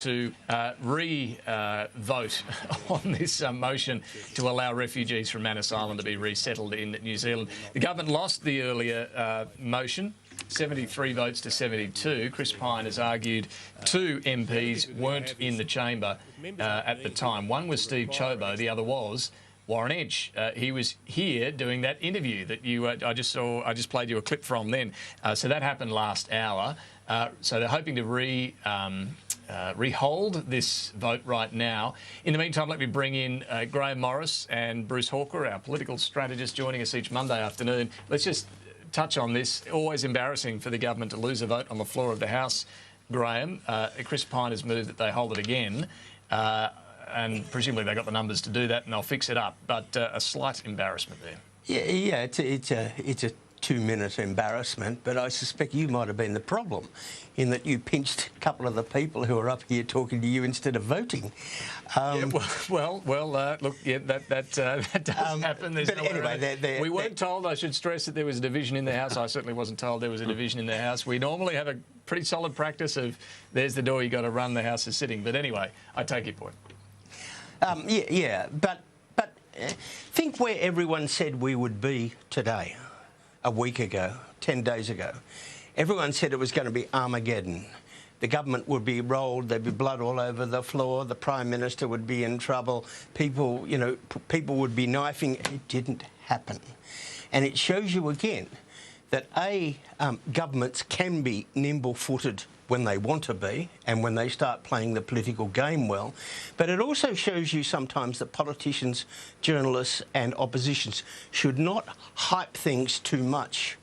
to re-vote on this motion to allow refugees from Manus Island to be resettled in New Zealand. The government lost the earlier motion, 73 votes to 72. Chris Pine has argued two MPs weren't in the chamber at the time. One was Steve Chobo, the other was Warren Edge. He was here doing that interview that you I just played you a clip from then. So that happened last hour. So they're hoping to rehold this vote right now. In the meantime, let me bring in Grahame Morris and Bruce Hawker, our political strategist, joining us each Monday afternoon. Let's just touch on this. Always embarrassing for the government to lose a vote on the floor of the House. Grahame, Chris Pine has moved that they hold it again. And presumably they got the numbers to do that and they'll fix it up. But a slight embarrassment there. Yeah, it's a 2-minute embarrassment, but I suspect you might have been the problem in that you pinched a couple of the people who are up here talking to you instead of voting. Look, yeah, that does happen. There's but anyway, we weren't told, I should stress, that there was a division in the House. I certainly wasn't told there was a division in the House. We normally have a pretty solid practice of there's the door you got to run, the House is sitting. But anyway, I take your point. But think where everyone said we would be today. A week ago, 10 days ago. Everyone said it was going to be Armageddon. The government would be rolled, there'd be blood all over the floor, the Prime Minister would be in trouble, people would be knifing. It didn't happen. And it shows you again that governments can be nimble-footed when they want to be and when they start playing the political game well. But it also shows you sometimes that politicians, journalists and oppositions should not hype things too much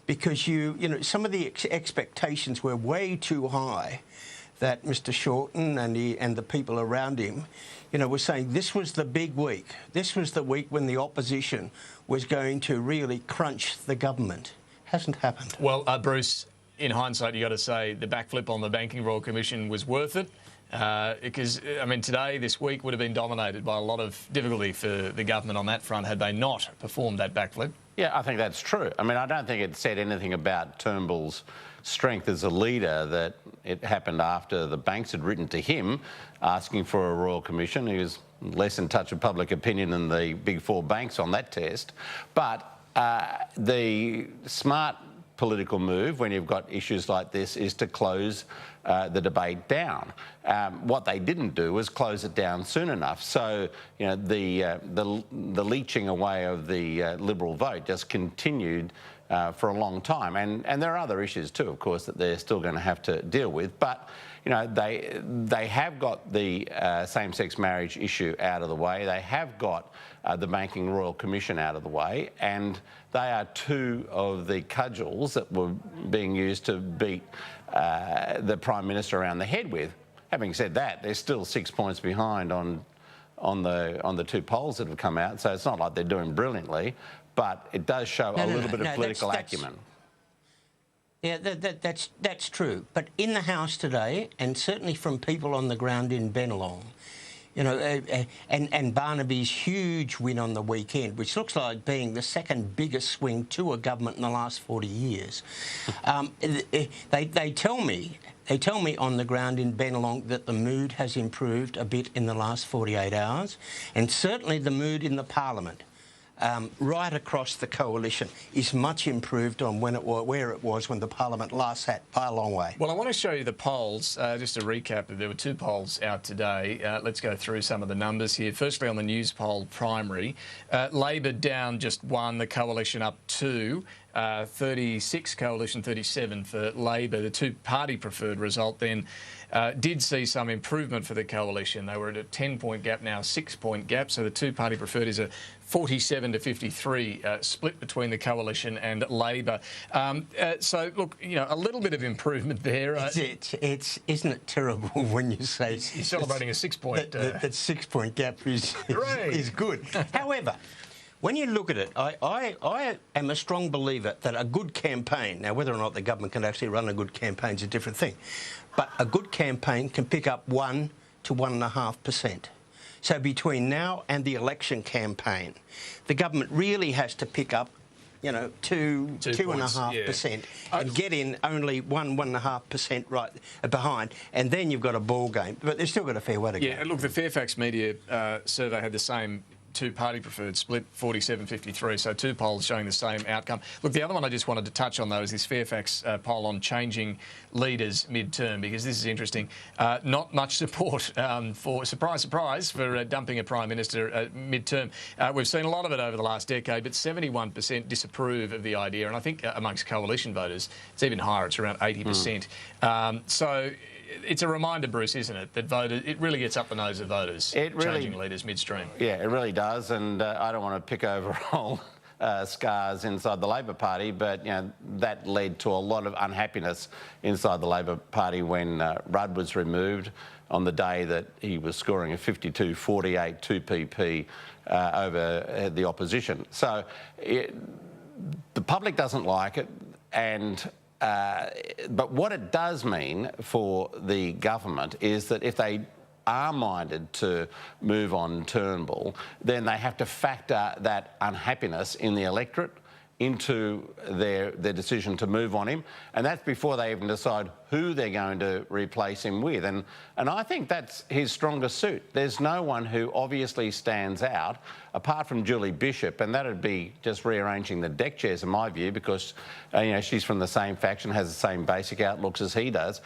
because some of the expectations were way too high that Mr Shorten and the people around him, were saying this was the big week. This was the week when the opposition was going to really crunch the government. Hasn't happened. Well, Bruce, in hindsight, you've got to say the backflip on the Banking Royal Commission was worth it because, I mean, today, this week, would have been dominated by a lot of difficulty for the government on that front had they not performed that backflip. Yeah, I think that's true. I mean, I don't think it said anything about Turnbull's strength as a leader that it happened after the banks had written to him asking for a Royal Commission. He was less in touch with public opinion than the big four banks on that test. But the smart political move when you've got issues like this is to close the debate down. What they didn't do was close it down soon enough. So the leeching away of the Liberal vote just continued for a long time. And there are other issues too, of course, that they're still going to have to deal with. But they have got the same-sex marriage issue out of the way. They have got the Banking Royal Commission out of the way, and they are two of the cudgels that were being used to beat the Prime Minister around the head with. Having said that, they're still 6 points behind on the two polls that have come out, so it's not like they're doing brilliantly, but it does show a little bit of political acumen. Yeah, that's true. But in the House today, and certainly from people on the ground in Bennelong, and Barnaby's huge win on the weekend, which looks like being the second biggest swing to a government in the last 40 years, they tell me on the ground in Bennelong that the mood has improved a bit in the last 48 hours, and certainly the mood in the Parliament. Right across the coalition is much improved on where it was when the Parliament last sat by a long way. Well, I want to show you the polls. Just a recap, there were two polls out today. Let's go through some of the numbers here. Firstly, on the news poll primary, Labor down just 1, the coalition up 2. 36 coalition, 37 for Labor. The two-party preferred result then did see some improvement for the coalition. They were at a 10-point gap, now a 6-point gap. So the two-party preferred is a 47 to 53 split between the coalition and Labor. So, look, a little bit of improvement there. Isn't it terrible when you say... You're celebrating a 6-point... That 6-point gap is good. However... When you look at it, I am a strong believer that a good campaign, now whether or not the government can actually run a good campaign is a different thing, but a good campaign can pick up 1 to 1.5%. So between now and the election campaign, the government really has to pick up you know, 2.5%, and get in only 1.5% right behind, and then you've got a ball game. But they've still got a fair way to go. Yeah, look, the Fairfax Media survey had the same two-party preferred split, 47-53, so two polls showing the same outcome. Look, the other one I just wanted to touch on, though, is this Fairfax poll on changing leaders mid-term, because this is interesting. Not much support for, surprise, surprise, for dumping a Prime Minister mid-term. We've seen a lot of it over the last decade, but 71% disapprove of the idea, and I think amongst coalition voters, it's even higher, it's around 80%. So it's a reminder, Bruce, isn't it, that it really gets up the nose of voters, changing leaders midstream. Yeah, it really does, and I don't want to pick over old scars inside the Labor Party, but you know, that led to a lot of unhappiness inside the Labor Party when Rudd was removed on the day that he was scoring a 52-48 2PP over the opposition. So the public doesn't like it, and but what it does mean for the government is that if they are minded to move on Turnbull, then they have to factor that unhappiness in the electorate into their decision to move on him, and that's before they even decide who they're going to replace him with. And I think that's his strongest suit. There's no one who obviously stands out apart from Julie Bishop, and that'd be just rearranging the deck chairs in my view, because you know, she's from the same faction, has the same basic outlooks as he does.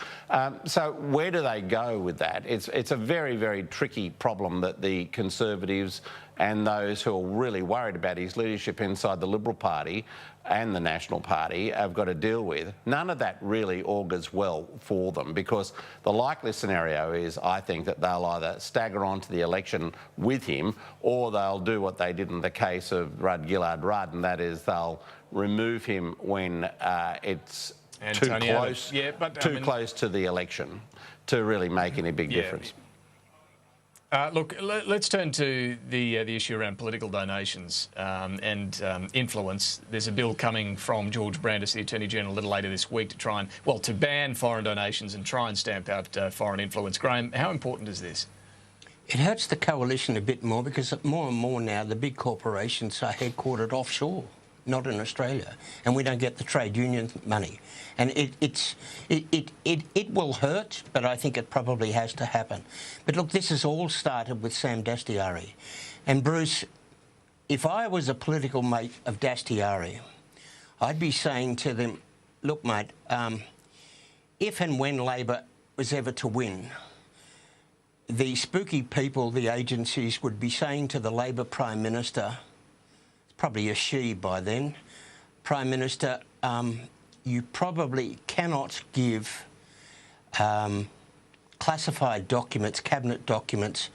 So where do they go with that? It's a very, very tricky problem that the Conservatives and those who are really worried about his leadership inside the Liberal Party and the National Party have got to deal with. None of that really augurs well for them, because the likely scenario is, I think, that they'll either stagger on to the election with him, or they'll do what they did in the case of Rudd-Gillard-Rudd, and that is they'll remove him when it's too close to the election to really make any big difference. Look, let's turn to the issue around political donations and influence. There's a bill coming from George Brandis, the Attorney General, a little later this week to try and, well, to ban foreign donations and try and stamp out foreign influence. Grahame, how important is this? It hurts the coalition a bit more, because more and more now the big corporations are headquartered offshore, not in Australia, and we don't get the trade union money. And it will hurt, but I think it probably has to happen. But look, this has all started with Sam Dastyari. And Bruce, if I was a political mate of Dastyari, I'd be saying to them, look, mate, if and when Labor was ever to win, the spooky people, the agencies, would be saying to the Labor Prime Minister, probably a she by then, Prime Minister, you probably cannot give classified documents, cabinet documents,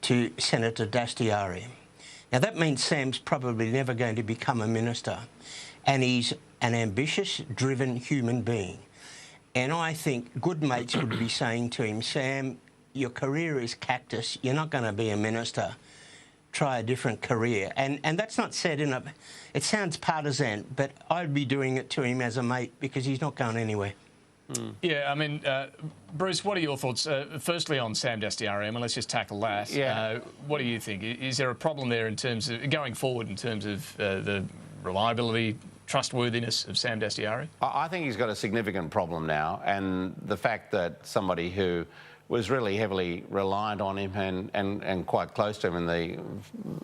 to Senator Dastyari. Now that means Sam's probably never going to become a minister, and he's an ambitious, driven human being. And I think good mates would be saying to him, Sam, your career is cactus, you're not going to be a minister. Try a different career. And that's not said in a... It sounds partisan, but I'd be doing it to him as a mate, because he's not going anywhere. Yeah, I mean, Bruce, what are your thoughts? Firstly, on Sam Dastyari, I mean, let's just tackle that. Yeah. What do you think? Is there a problem there in terms of, going forward, in terms of the reliability, trustworthiness of Sam Dastyari? I think he's got a significant problem now, and the fact that somebody who was heavily reliant on him and quite close to him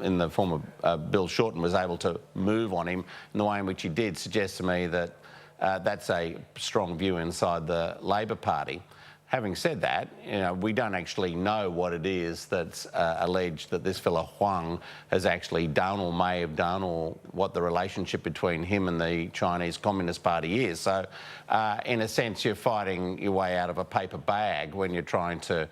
in the form of Bill Shorten was able to move on him in the way in which he did suggests to me that that's a strong view inside the Labor Party. Having said that, you know, we don't actually know what it is that's alleged that this fella Huang has actually done or may have done, or what the relationship between him and the Chinese Communist Party is. So, in a sense, you're fighting your way out of a paper bag when you're trying to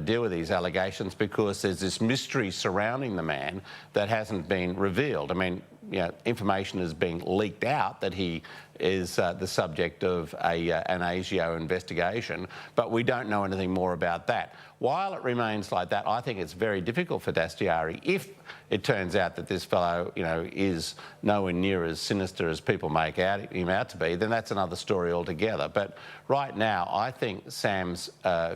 deal with these allegations, because there's this mystery surrounding the man that hasn't been revealed. I mean, you know, information is being leaked out that he is the subject of an ASIO investigation, but we don't know anything more about that. While it remains like that, I think it's very difficult for Dastyari. If it turns out that this fellow, you know, is nowhere near as sinister as people make him out to be, then that's another story altogether. But right now, I think Sam's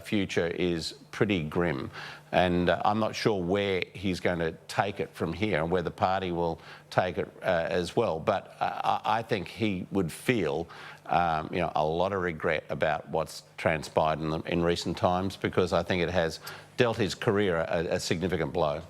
future is pretty grim. And I'm not sure where he's going to take it from here and where the party will take it as well. But I think he would feel a lot of regret about what's transpired in recent times, because I think it has dealt his career a significant blow.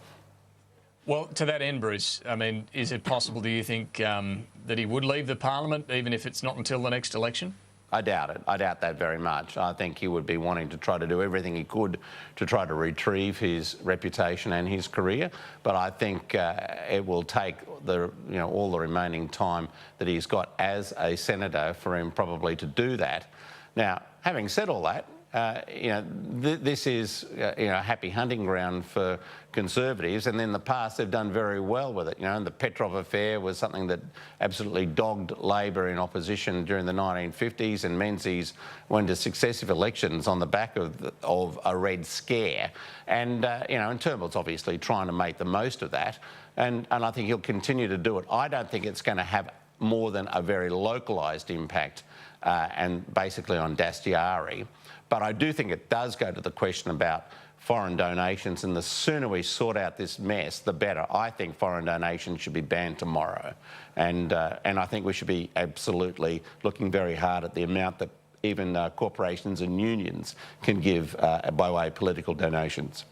Well, to that end, Bruce, I mean, is it possible, do you think, that he would leave the parliament, even if it's not until the next election? I doubt it. I doubt that very much. I think he would be wanting to try to do everything he could to try to retrieve his reputation and his career. But I think it will take all the remaining time that he's got as a senator for him probably to do that. Now, having said all that, this is a happy hunting ground for Conservatives, and in the past they've done very well with it. And the Petrov affair was something that absolutely dogged Labor in opposition during the 1950s, and Menzies went to successive elections on the back of a Red Scare. And and Turnbull's obviously trying to make the most of that, and I think he'll continue to do it. I don't think it's going to have more than a very localised impact, and basically on Dastyari. But I do think it does go to the question about foreign donations, and the sooner we sort out this mess, the better. I think foreign donations should be banned tomorrow, and I think we should be absolutely looking very hard at the amount that even corporations and unions can give by way of political donations.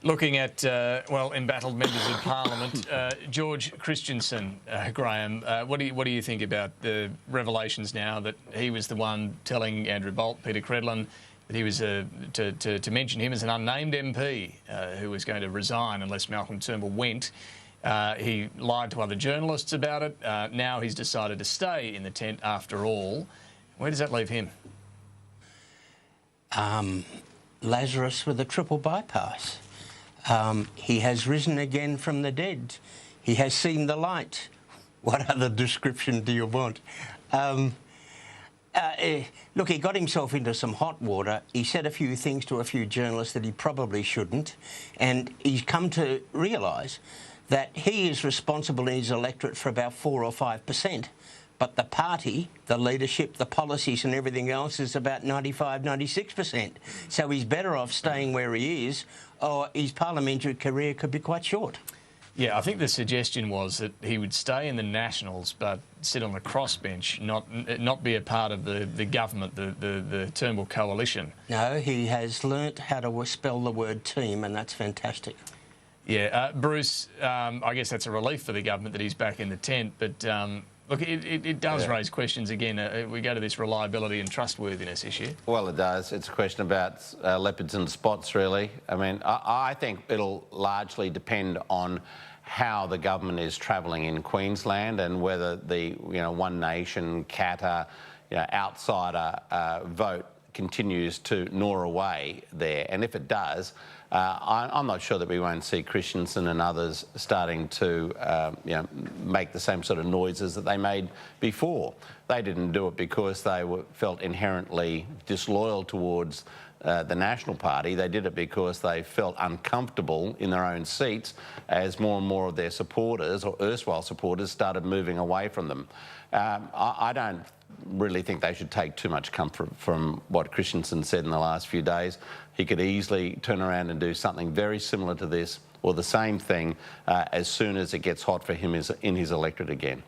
Looking at, embattled members of Parliament, George Christensen, Grahame, what do you think about the revelations now that he was the one telling Andrew Bolt, Peter Credlin, that he was to mention him as an unnamed MP who was going to resign unless Malcolm Turnbull went? He lied to other journalists about it. Now he's decided to stay in the tent after all. Where does that leave him? Lazarus with a triple bypass. He has risen again from the dead. He has seen the light. What other description do you want? Look, he got himself into some hot water. He said a few things to a few journalists that he probably shouldn't. And he's come to realise that he is responsible in his electorate for about 4 or 5%. But the party, the leadership, the policies and everything else is about 95, 96%. So he's better off staying where he is, or his parliamentary career could be quite short. Yeah, I think the suggestion was that he would stay in the Nationals but sit on the crossbench, not be a part of the government, the Turnbull coalition. No, he has learnt how to spell the word team, and that's fantastic. Yeah, Bruce, I guess that's a relief for the government that he's back in the tent, but look, it does raise questions again. We go to this reliability and trustworthiness issue. Well, it does. It's a question about leopards and spots, really. I mean, I think it'll largely depend on how the government is travelling in Queensland and whether the One Nation, Qatar, outsider vote continues to gnaw away there. And if it does, I'm not sure that we won't see Christensen and others starting to make the same sort of noises that they made before. They didn't do it because they felt inherently disloyal towards the National Party. They did it because they felt uncomfortable in their own seats as more and more of their supporters, or erstwhile supporters, started moving away from them. I don't really think they should take too much comfort from what Christensen said in the last few days. He could easily turn around and do something very similar to this, or the same thing, as soon as it gets hot for him in his electorate again.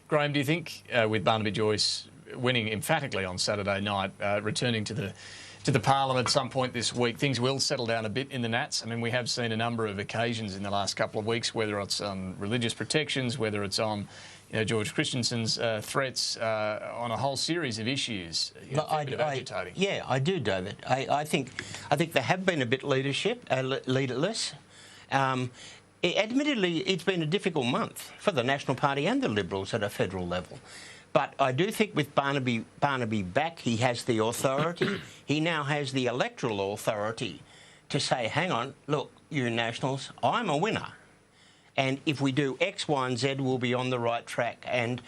Grahame, do you think with Barnaby Joyce winning emphatically on Saturday night, returning to the Parliament at some point this week, things will settle down a bit in the Nats? I mean, we have seen a number of occasions in the last couple of weeks, whether it's on religious protections, whether it's on George Christensen's threats on a whole series of issues. Agitating. Yeah, I do, David. I think there have been a bit leaderless. Admittedly, it's been a difficult month for the National Party and the Liberals at a federal level. But I do think with Barnaby back, he has the authority. He now has the electoral authority to say, hang on, look, you Nationals, I'm a winner. And if we do X, Y and Z, we'll be on the right track. And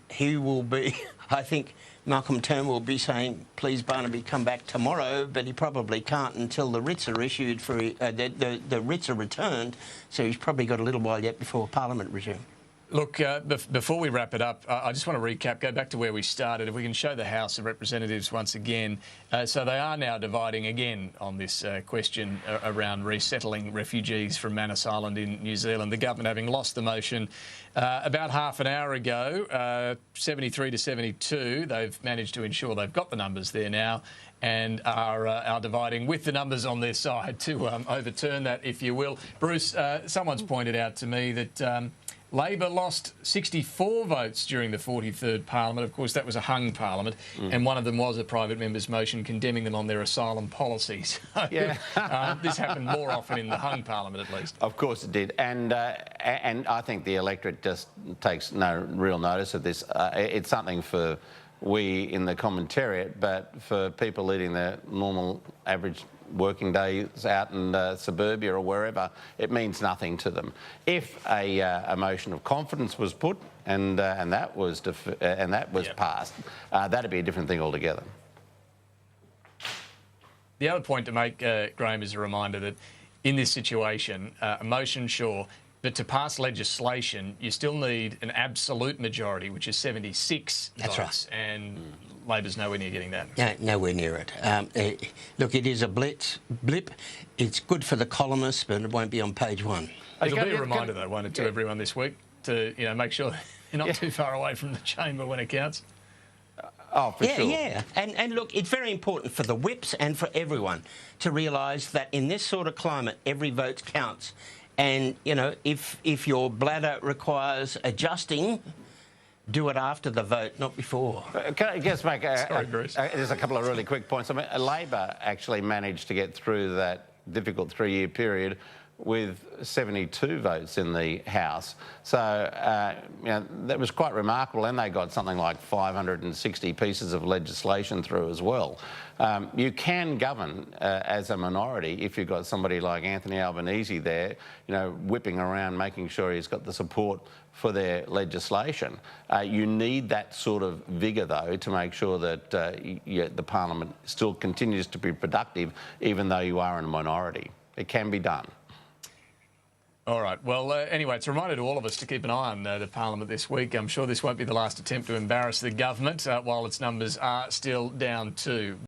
he will be, I think Malcolm Turnbull will be saying, please, Barnaby, come back tomorrow, but he probably can't until the writs are issued for, the writs are returned. So he's probably got a little while yet before Parliament resume. Look, before we wrap it up, I just want to recap, go back to where we started. If we can show the House of Representatives once again. So they are now dividing again on this question around resettling refugees from Manus Island in New Zealand. The government having lost the motion about half an hour ago, 73 to 72. They've managed to ensure they've got the numbers there now and are dividing with the numbers on their side to overturn that, if you will. Bruce, someone's pointed out to me that Labor lost 64 votes during the 43rd Parliament. Of course, that was a hung Parliament, and one of them was a private member's motion condemning them on their asylum policies. So, yeah. This happened more often in the hung Parliament, at least. Of course it did, and I think the electorate just takes no real notice of this. It's something for we in the commentariat, but for people leading their normal average working days out in suburbia or wherever, it means nothing to them. If a motion of confidence was put and that was passed, that'd be a different thing altogether. The other point to make, Grahame, is a reminder that in this situation, a motion, sure, but to pass legislation, you still need an absolute majority, which is 76 That's votes, right. And Labor's nowhere near getting that. No, nowhere near it. Look, it is a blip. It's good for the columnists, but it won't be on page one. It'll be a reminder, though, won't it, to everyone this week to make sure they're not too far away from the chamber when it counts. Oh, for sure. Yeah. And look, it's very important for the whips and for everyone to realise that in this sort of climate, every vote counts. And, if your bladder requires adjusting, do it after the vote, not before. Can I just make there's a couple of really quick points. I mean, Labor actually managed to get through that difficult 3-year period with 72 votes in the House. So, that was quite remarkable, and they got something like 560 pieces of legislation through as well. You can govern as a minority if you've got somebody like Anthony Albanese there, whipping around, making sure he's got the support for their legislation. You need that sort of vigour, though, to make sure that the Parliament still continues to be productive, even though you are in a minority. It can be done. All right. Well, anyway, it's a reminder to all of us to keep an eye on the Parliament this week. I'm sure this won't be the last attempt to embarrass the government while its numbers are still down too.